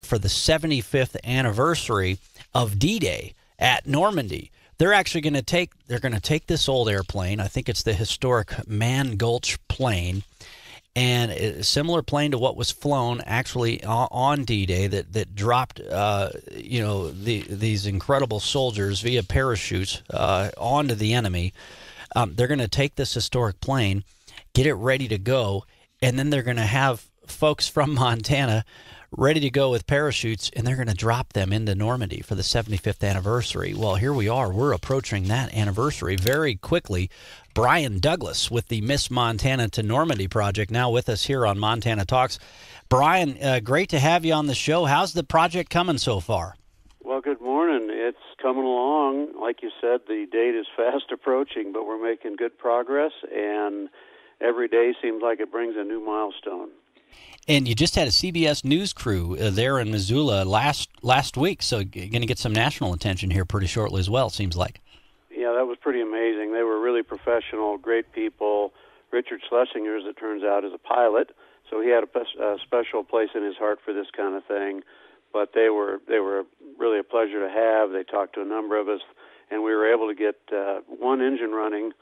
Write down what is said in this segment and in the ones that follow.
for the 75th anniversary of D-Day at Normandy. They're actually going to take this old airplane. I think it's the historic Mann Gulch plane, and a similar plane to what was flown actually on D-Day that dropped these incredible soldiers via parachutes onto the enemy. They're going to take this historic plane, get it ready to go, and then they're going to have folks from Montana ready to go with parachutes, and they're going to drop them into Normandy for the 75th anniversary. Well, here we are. We're approaching that anniversary very quickly. Brian Douglas with the Miss Montana to Normandy project now with us here on Montana Talks. Brian, great to have you on the show. How's the project coming so far? Well, good morning. It's coming along. Like you said, the date is fast approaching, but we're making good progress, and every day seems like it brings a new milestone. And you just had a CBS News crew there in Missoula last week, so you're going to get some national attention here pretty shortly as well, it seems like. Yeah, that was pretty amazing. They were really professional, great people. Richard Schlesinger, as it turns out, is a pilot, so he had a special place in his heart for this kind of thing. But they were really a pleasure to have. They talked to a number of us, and we were able to get one engine running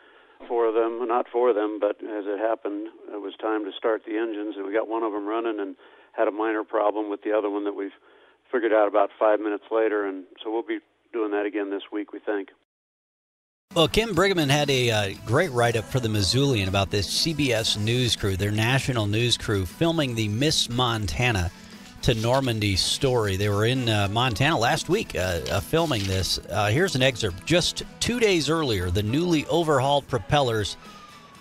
for them, not for them, but as it happened, it was time to start the engines, and we got one of them running and had a minor problem with the other one that we've figured out about 5 minutes later, and so we'll be doing that again this week, we think. Well, Kim Brigham had a great write-up for the Missoulian about this CBS News crew, their national news crew, filming the Miss Montana to Normandy story. They were in Montana last week filming this. Here's an excerpt. Just 2 days earlier, the newly overhauled propellers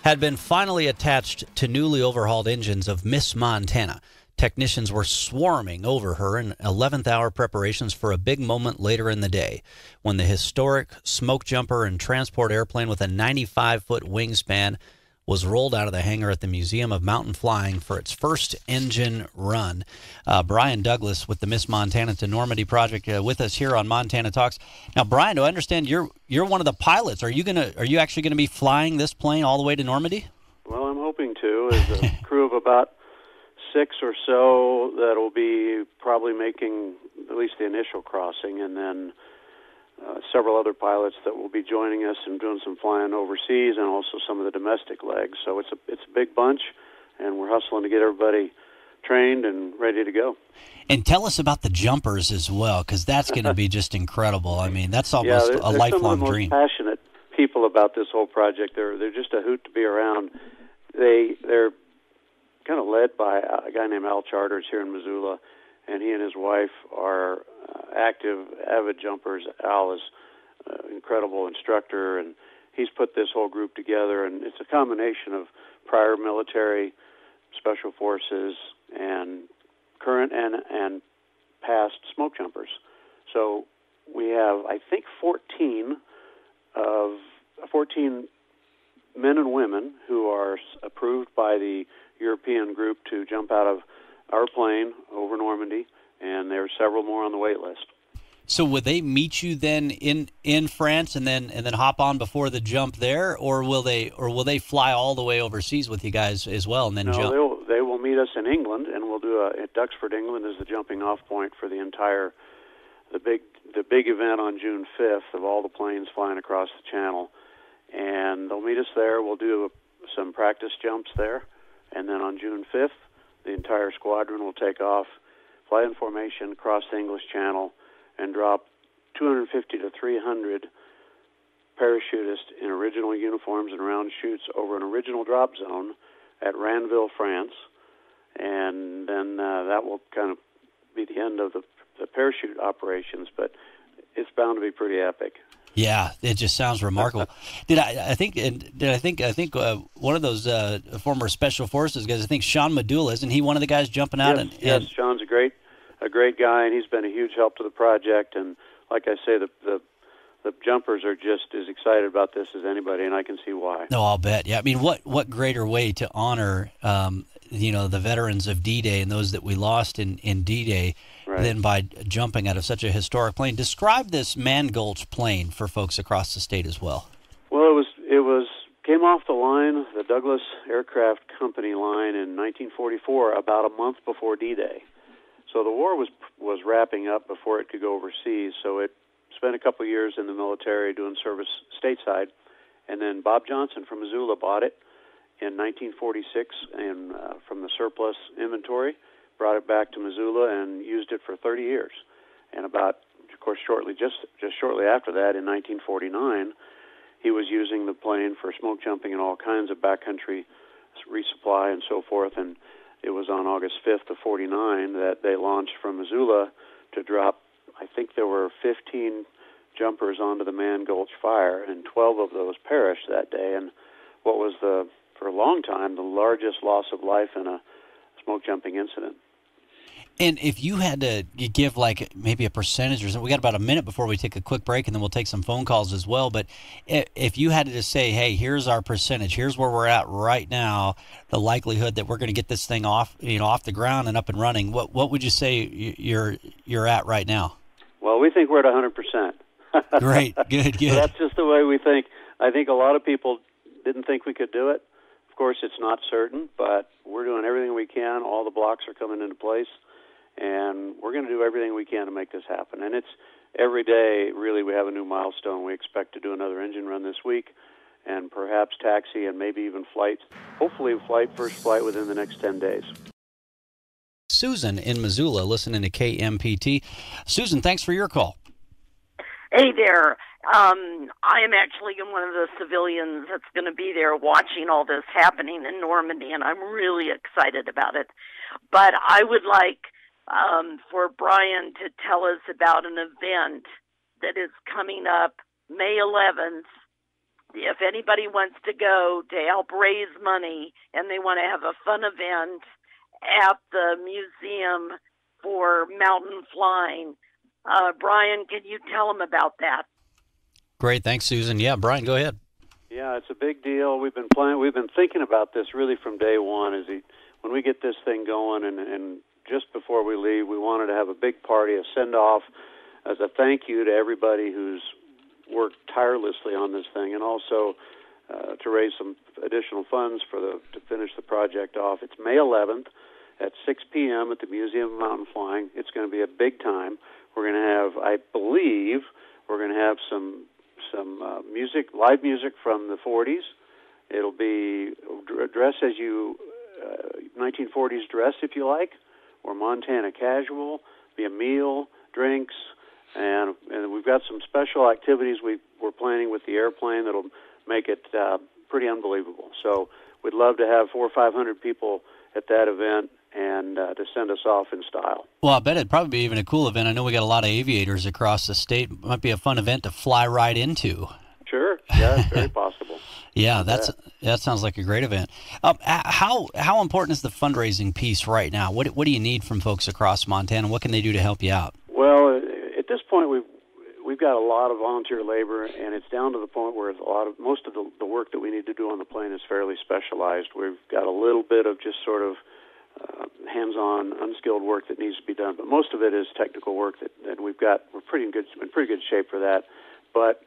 had been finally attached to newly overhauled engines of Miss Montana. Technicians were swarming over her in 11th hour preparations for a big moment later in the day when the historic smoke jumper and transport airplane with a 95-foot wingspan was rolled out of the hangar at the Museum of Mountain Flying for its first engine run. Brian Douglas with the Miss Montana to Normandy project with us here on Montana Talks. Now, Brian, do I understand you're one of the pilots? Are you actually going to be flying this plane all the way to Normandy? Well, I'm hoping to. As a crew of about 6 or so that will be probably making at least the initial crossing, and then several other pilots that will be joining us and doing some flying overseas, and also some of the domestic legs. So it's a big bunch, and we're hustling to get everybody trained and ready to go. And tell us about the jumpers as well, because that's going to be just incredible. I mean, that's almost a lifelong dream. Some of the most passionate people about this whole project. They're just a hoot to be around. They're kind of led by a guy named Al Charters here in Missoula, and he and his wife are active, avid jumpers. Al is an incredible instructor, and he's put this whole group together, and it's a combination of prior military, special forces, and current and past smoke jumpers. So we have, I think, 14 men and women who are approved by the European group to jump out of our plane over Normandy, and there are several more on the wait list. So would they meet you then in France and then hop on before the jump there, or will they fly all the way overseas with you guys as well and then jump? No, they will meet us in England, and we'll do at Duxford, England, is the jumping off point for the big event on June 5th of all the planes flying across the channel, and they'll meet us there. We'll do some practice jumps there, and then on June 5th, the entire squadron will take off, fly in formation across the English Channel, and drop 250 to 300 parachutists in original uniforms and round chutes over an original drop zone at Ranville, France, and then that will kind of be the end of the parachute operations, but it's bound to be pretty epic. Yeah, it just sounds remarkable. I think one of those former special forces guys, I think Sean Medulla, isn't he one of the guys jumping out? Yes, Sean's a great guy, and he's been a huge help to the project. And like I say, the jumpers are just as excited about this as anybody, and I can see why. No, I'll bet. Yeah, I mean, what greater way to honor the veterans of D-Day and those that we lost in D-Day than by jumping out of such a historic plane. Describe this Mann Gulch plane for folks across the state as well. Well, it came off the line, the Douglas Aircraft Company line, in 1944, about a month before D-Day. So the war was wrapping up before it could go overseas. So it spent a couple years in the military doing service stateside, and then Bob Johnson from Missoula bought it in 1946 and from the surplus inventory, brought it back to Missoula and used it for 30 years. And about, of course, just shortly after that, in 1949, he was using the plane for smoke jumping and all kinds of backcountry resupply and so forth. And it was on August 5th of 49 that they launched from Missoula to drop, I think there were 15 jumpers onto the Mann Gulch fire, and 12 of those perished that day. And what was, for a long time, the largest loss of life in a smoke jumping incident. And if you had to give like maybe a percentage or something, we got about a minute before we take a quick break, and then we'll take some phone calls as well. But if you had to just say, hey, here's our percentage, here's where we're at right now, the likelihood that we're going to get this thing off the ground and up and running, what would you say you're at right now? Well, we think we're at 100%. Great, good. So that's just the way we think. I think a lot of people didn't think we could do it. Of course, it's not certain, but we're doing everything we can. All the blocks are coming into place, and we're going to do everything we can to make this happen. And it's every day, really, we have a new milestone. We expect to do another engine run this week, and perhaps taxi and maybe even flight. Hopefully, first flight within the next 10 days. Susan in Missoula, listening to KMPT. Susan, thanks for your call. Hey there. I am actually one of the civilians that's going to be there watching all this happening in Normandy, and I'm really excited about it. But I would like for Brian to tell us about an event that is coming up May 11th. If anybody wants to go to help raise money and they want to have a fun event at the museum for mountain flying, Brian, can you tell them about that? Great, thanks, Susan. Yeah, Brian, go ahead. Yeah, it's a big deal. We've been thinking about this really from day one. When we get this thing going, and just before we leave, we wanted to have a big party, a send-off, as a thank you to everybody who's worked tirelessly on this thing, and also to raise some additional funds to finish the project off. It's May 11th at 6 p.m. at the Museum of Mountain Flying. It's going to be a big time. We're going to have, I believe, some music, live music from the 40s. It'll be dress as you 1940s dress, if you like, or Montana casual. Be a meal, drinks, and we've got some special activities we're planning with the airplane that'll make it pretty unbelievable. So we'd love to have 400 or 500 people at that event, and to send us off in style. Well, I bet it'd probably be even a cool event. I know we got a lot of aviators across the state. It might be a fun event to fly right into. Sure, yeah, it's very possible. Yeah, that sounds like a great event. How important is the fundraising piece right now? What do you need from folks across Montana? What can they do to help you out? Well, at this point, we've got a lot of volunteer labor, and it's down to the point where most of the work that we need to do on the plane is fairly specialized. We've got a little bit of just sort of hands-on, unskilled work that needs to be done, but most of it is technical work that we're in pretty good shape for that. But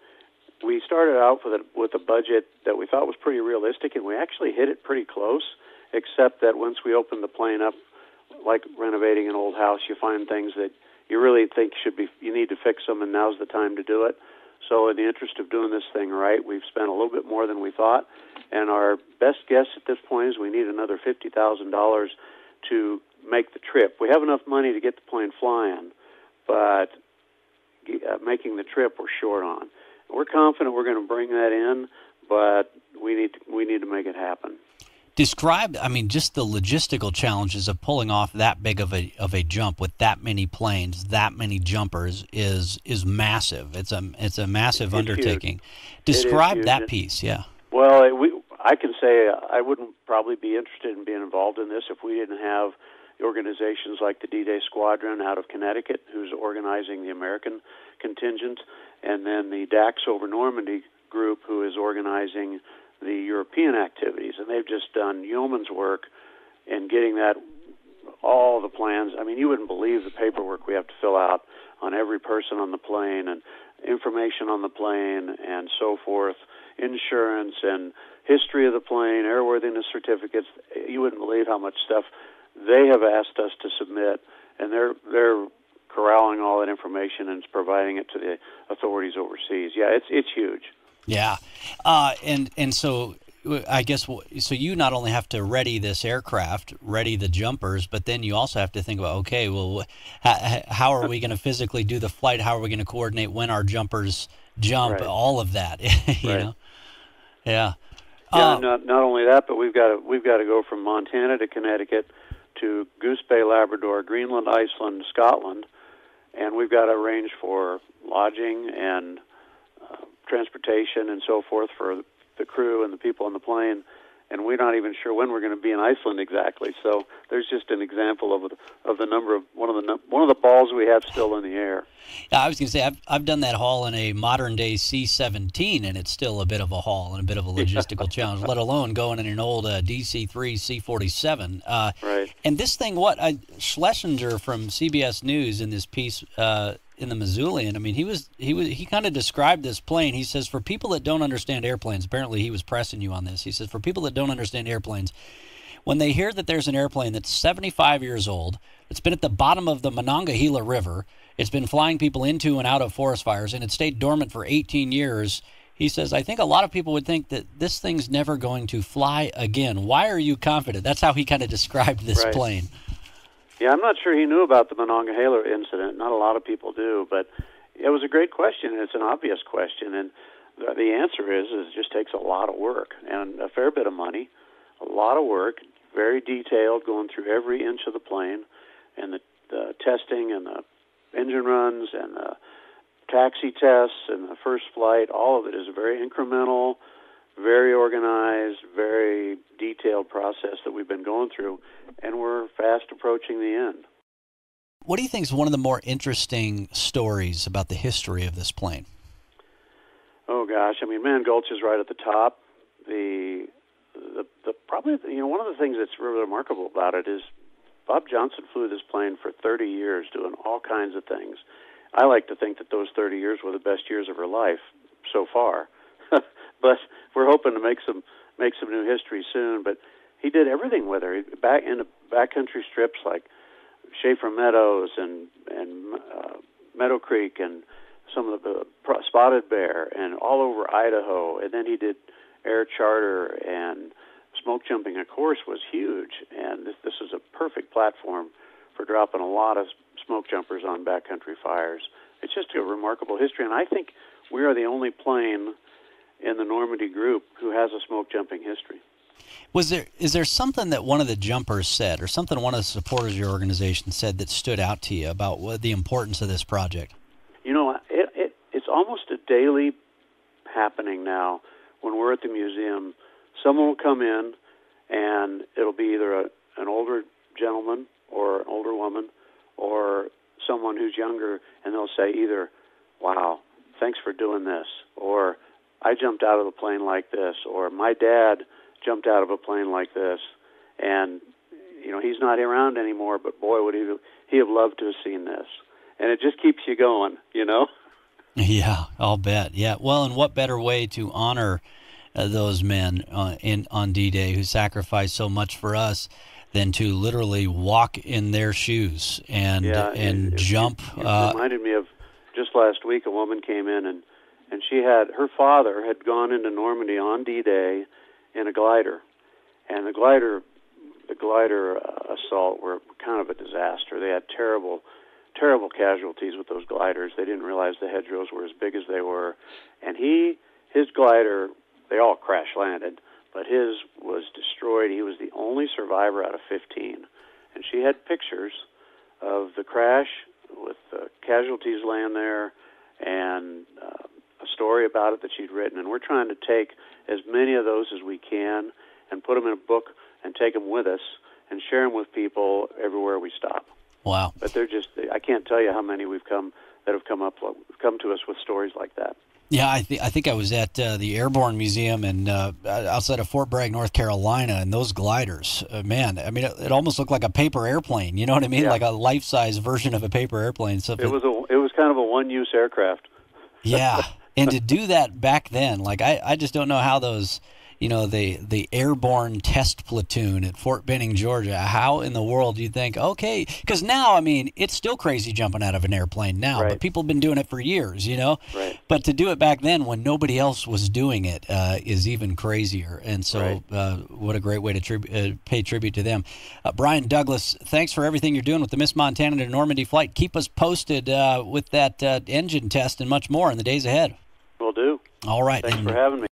we started out with a budget that we thought was pretty realistic, and we actually hit it pretty close, except that once we opened the plane up, like renovating an old house, you find things that you really think you need to fix them, and now's the time to do it. So in the interest of doing this thing right, we've spent a little bit more than we thought, and our best guess at this point is we need another $50,000 to make the trip. We have enough money to get the plane flying, but making the trip we're short on. We're confident we're going to bring that in, but we need to make it happen. Describe, just the logistical challenges of pulling off that big of a jump with that many planes, that many jumpers is massive. It's a massive undertaking. Huge. Describe that piece, yeah. Well, I can say I wouldn't probably be interested in being involved in this if we didn't have organizations like the D-Day Squadron out of Connecticut, who's organizing the American contingent, and then the DAX over Normandy group, who is organizing the European activities. And they've just done yeoman's work in getting all the plans. You wouldn't believe the paperwork we have to fill out on every person on the plane, and information on the plane, and so forth, insurance and history of the plane, airworthiness certificates. You wouldn't believe how much stuff they have asked us to submit, and they're corralling all that information and providing it to the authorities overseas. Yeah, it's huge. Yeah, and so I guess so. You not only have to ready this aircraft, ready the jumpers, but then you also have to think about, okay, well, how are we going to physically do the flight? How are we going to coordinate when our jumpers jump? Right. All of that, you Right. know. Yeah. Yeah, not only that, but we've got to go from Montana to Connecticut to Goose Bay, Labrador, Greenland, Iceland, Scotland, and we've got to arrange for lodging and transportation and so forth for the crew and the people on the plane, and we're not even sure when we're going to be in Iceland exactly. So there's just an example of the number of one of the balls we have still in the air. Yeah, I was going to say I've done that haul in a modern day C-17, and it's still a bit of a haul and a bit of a logistical challenge. Let alone going in an old DC-3 C-47. Right. And this thing, Schlesinger from CBS News in this piece in the Missoulian, I mean, he kind of described this plane. He says, for people that don't understand airplanes, apparently he was pressing you on this. He says, for people that don't understand airplanes, when they hear that there's an airplane that's 75 years old, it's been at the bottom of the Monongahela River, it's been flying people into and out of forest fires, and it stayed dormant for 18 years, he says, I think a lot of people would think that this thing's never going to fly again. Why are you confident? That's how he kind of described this Right. plane. Yeah, I'm not sure he knew about the Monongahela incident. Not a lot of people do, but it was a great question, and it's an obvious question. And the answer is it just takes a lot of work and a fair bit of money, a lot of work, very detailed, going through every inch of the plane, and the testing and the engine runs and the taxi tests and the first flight. All of it is very incremental, very organized, very detailed process that we've been going through, and we're fast approaching the end. What do you think is one of the more interesting stories about the history of this plane? Oh gosh, I mean, Mann Gulch is right at the top. The probably one of the things that's really remarkable about it is Bob Johnson flew this plane for 30 years, doing all kinds of things. I like to think that those 30 years were the best years of her life so far. But we're hoping to make some new history soon. But he did everything with her. Back into backcountry strips like Schaefer Meadows and Meadow Creek and some of the Spotted Bear and all over Idaho. And then he did air charter and smoke jumping. Of course, was huge. And this is a perfect platform for dropping a lot of smoke jumpers on backcountry fires. It's just a remarkable history. And I think we are the only plane in the Normandy group who has a smoke jumping history. Is there something that one of the jumpers said, or something one of the supporters of your organization said that stood out to you about the importance of this project? You know, it's almost a daily happening now. When we're at the museum, someone will come in, and it'll be either an older gentleman or an older woman or someone who's younger, and they'll say either, "Wow, thanks for doing this," or "I jumped out of a plane like this," or "My dad jumped out of a plane like this," and he's not around anymore, but boy, would he have loved to have seen this. And it just keeps you going, Yeah, I'll bet. Yeah, well, and what better way to honor those men on D-Day who sacrificed so much for us than to literally walk in their shoes and jump. It reminded me of just last week. A woman came in and her father had gone into Normandy on D-Day in a glider, and the glider assault were kind of a disaster. They had terrible casualties with those gliders. They didn't realize the hedgerows were as big as they were, and his glider, they all crash landed, but his was destroyed. He was the only survivor out of 15, and she had pictures of the crash with the casualties laying there and a story about it that she'd written. And we're trying to take as many of those as we can and put them in a book and take them with us and share them with people everywhere we stop. Wow! But I can't tell you how many have come to us with stories like that. Yeah, I think I was at the Airborne Museum outside of Fort Bragg, North Carolina, and those gliders, man, I mean, it almost looked like a paper airplane. You know what I mean? Yeah. Like a life-size version of a paper airplane. So it was kind of a one-use aircraft. Yeah, and to do that back then, like I just don't know how those the airborne test platoon at Fort Benning, Georgia. How in the world do you think, okay, because now, I mean, it's still crazy jumping out of an airplane now, Right. but people have been doing it for years, Right. But to do it back then when nobody else was doing it is even crazier. And so what a great way to pay tribute to them. Brian Douglas, thanks for everything you're doing with the Miss Montana to Normandy flight. Keep us posted with that engine test and much more in the days ahead. Will do. All right. Thanks for having me.